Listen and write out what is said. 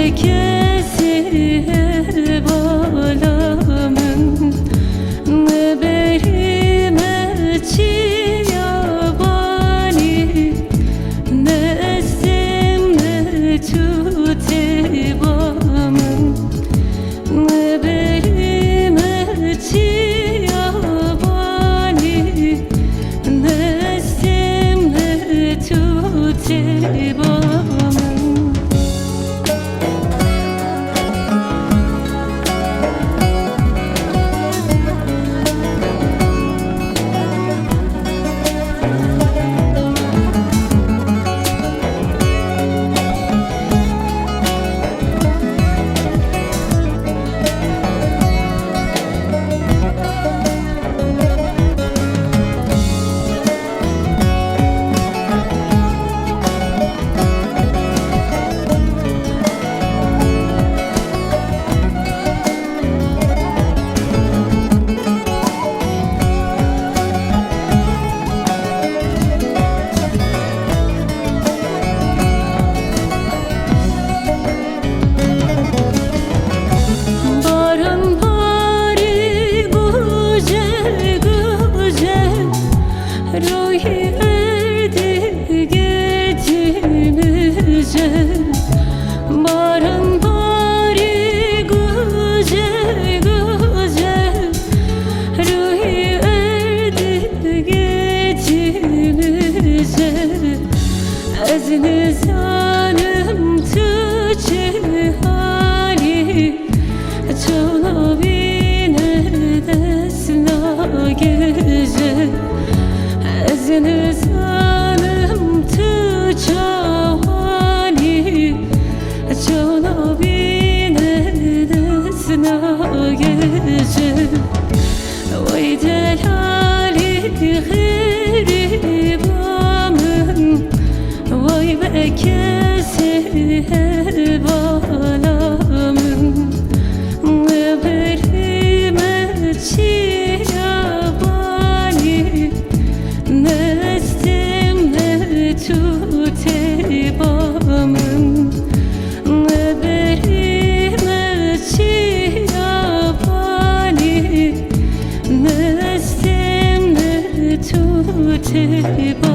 bekesi balamın ne berime çiyabani ne esim ne tutebamın ne berime çiyabani ne esim ne tutebamın. Ruhi erdi gecimize barın bari güzel güzel Ruhi erdi gecimize Ezni zanım tüçe hali Çoğla bine desna gece Ezni zanım tüçahani Çoğla bine desna gece Vay celali gıribamın Vay bekesi balamın Ne berime çiyabani Ne estim ne tutebamın Ne berime çiyabani Ne estim ne tutebamın.